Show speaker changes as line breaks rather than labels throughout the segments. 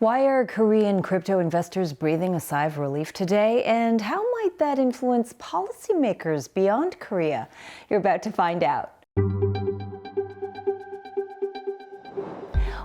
Why are Korean crypto investors breathing a sigh of relief today? And how might that influence policymakers beyond Korea? You're about to find out.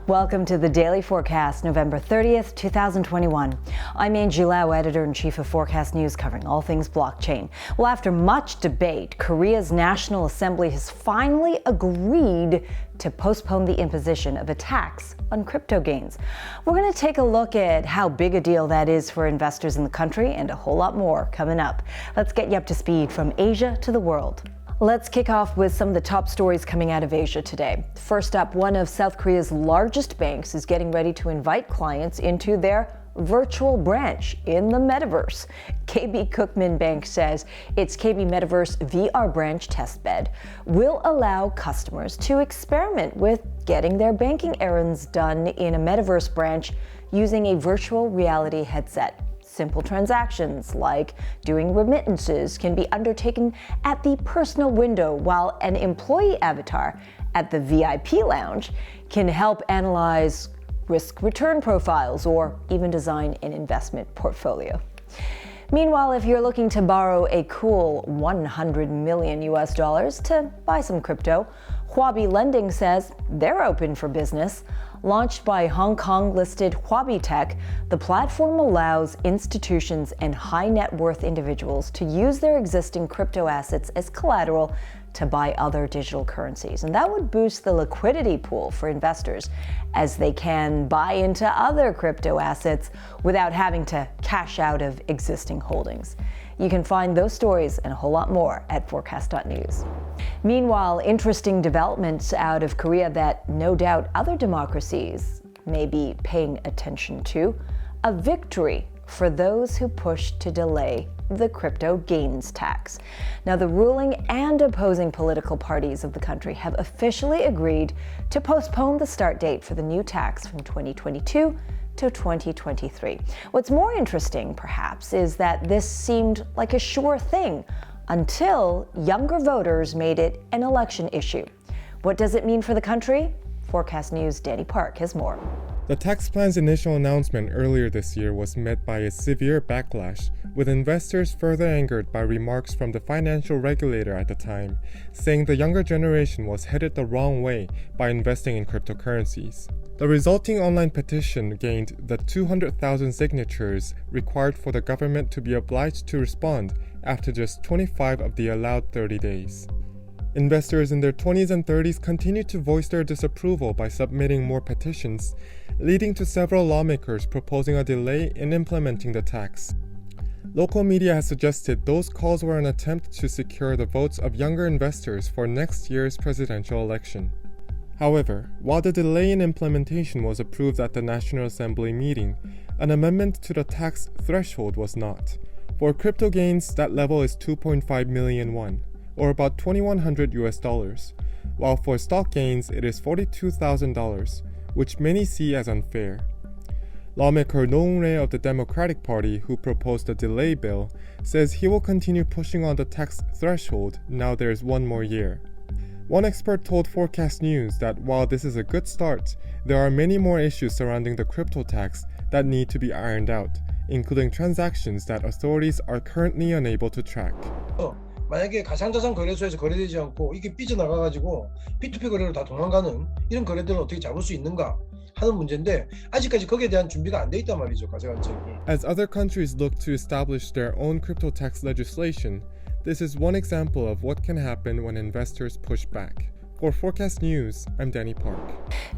Welcome to the Daily Forkast, November 30th, 2021. I'm Angie Lau, Editor-in-Chief of Forecast News, covering all things blockchain. Well, after much debate, Korea's National Assembly has finally agreed to postpone the imposition of a tax on crypto gains. We're going to take a look at how big a deal that is for investors in the country and a whole lot more coming up. Let's get you up to speed from Asia to the world. Let's kick off with some of the top stories coming out of Asia today. First up, one of South Korea's largest banks is getting ready to invite clients into their virtual branch in the Metaverse. KB Kookmin Bank says its KB Metaverse VR branch testbed will allow customers to experiment with getting their banking errands done in a Metaverse branch using a virtual reality headset. Simple transactions like doing remittances can be undertaken at the personal window, while an employee avatar at the VIP lounge can help analyze risk return profiles or even design an investment portfolio. Meanwhile, if you're looking to borrow a cool $100 million to buy some crypto, Huobi Lending says they're open for business. Launched by Hong Kong-listed Huobi Tech, the platform allows institutions and high net worth individuals to use their existing crypto assets as collateral to buy other digital currencies. And that would boost the liquidity pool for investors, as they can buy into other crypto assets without having to cash out of existing holdings. You can find those stories and a whole lot more at forecast.news. Meanwhile, interesting developments out of Korea that no doubt other democracies may be paying attention to. A victory for those who pushed to delay the crypto gains tax. Now, the ruling and opposing political parties of the country have officially agreed to postpone the start date for the new tax from 2022 to 2023. What's more interesting, perhaps, is that this seemed like a sure thing until younger voters made it an election issue. What does it mean for the country? Forecast News' Danny Park has more.
The tax plan's initial announcement earlier this year was met by a severe backlash, with investors further angered by remarks from the financial regulator at the time, saying the younger generation was headed the wrong way by investing in cryptocurrencies. The resulting online petition gained the 200,000 signatures required for the government to be obliged to respond after just 25 of the allowed 30 days. Investors in their 20s and 30s continued to voice their disapproval by submitting more petitions, leading to several lawmakers proposing a delay in implementing the tax. Local media has suggested those calls were an attempt to secure the votes of younger investors for next year's presidential election. However, while the delay in implementation was approved at the National Assembly meeting, an amendment to the tax threshold was not. For crypto gains, that level is 2.5 million won, or about $2,100, while for stock gains it is $42,000, which many see as unfair. Lawmaker No Rae of the Democratic Party, who proposed the delay bill, says he will continue pushing on the tax threshold now there's one more year. One expert told Forecast News that while this is a good start, there are many more issues surrounding the crypto tax that need to be ironed out, including transactions that authorities are currently unable to track.
만약에 가상자산 거래소에서 거래되지 않고 이게 삐져나가가지고 P2P 거래로 다 도망가는 이런 거래들을 어떻게 잡을 수 있는가 하는 문제인데 아직까지 거기에 대한 준비가 안 돼 있단 말이죠, 가상자산이.
As other countries look to establish their own crypto tax legislation, this is one example of what can happen when investors push back. For Forecast News, I'm Danny Park.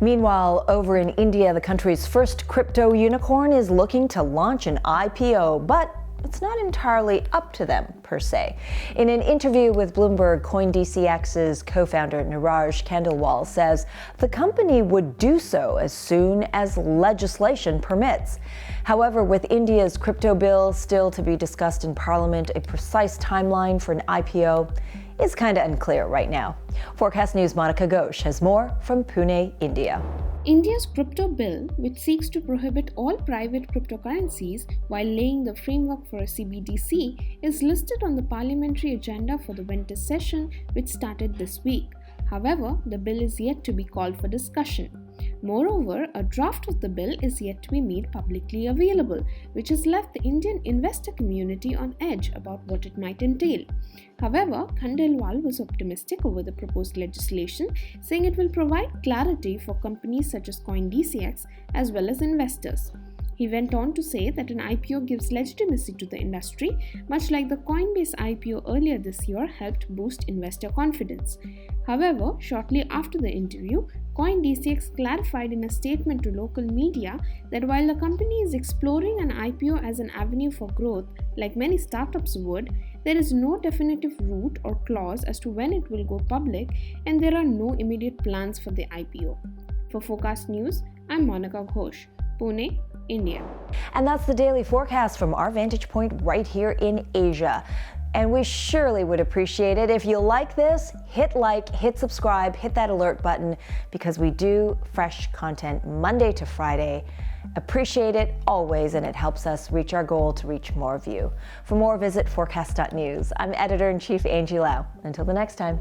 Meanwhile, over in India, the country's first crypto unicorn is looking to launch an IPO, but it's not entirely up to them, per se. In an interview with Bloomberg, CoinDCX's co-founder Niraj Khandelwal says the company would do so as soon as legislation permits. However, with India's crypto bill still to be discussed in Parliament, a precise timeline for an IPO is kind of unclear right now. Forecast News' Monica Ghosh has more from Pune, India.
India's crypto bill, which seeks to prohibit all private cryptocurrencies while laying the framework for a CBDC, is listed on the parliamentary agenda for the winter session, which started this week. However, the bill is yet to be called for discussion. Moreover, a draft of the bill is yet to be made publicly available, which has left the Indian investor community on edge about what it might entail. However, Khandelwal was optimistic over the proposed legislation, saying it will provide clarity for companies such as CoinDCX as well as investors. He went on to say that an IPO gives legitimacy to the industry, much like the Coinbase IPO earlier this year helped boost investor confidence. However, shortly after the interview, CoinDCX clarified in a statement to local media that while the company is exploring an IPO as an avenue for growth, like many startups would, there is no definitive route or clause as to when it will go public, and there are no immediate plans for the IPO. For Forecast News, I'm Monica Ghosh, Pune, India.
And that's the Daily Forecast from our vantage point right here in Asia. And we surely would appreciate it if you like this, hit like, hit subscribe, hit that alert button, because we do fresh content Monday to Friday. Appreciate it always, and it helps us reach our goal to reach more of you. For more, visit forecast.news. I'm Editor-in-Chief Angie Lau. Until the next time.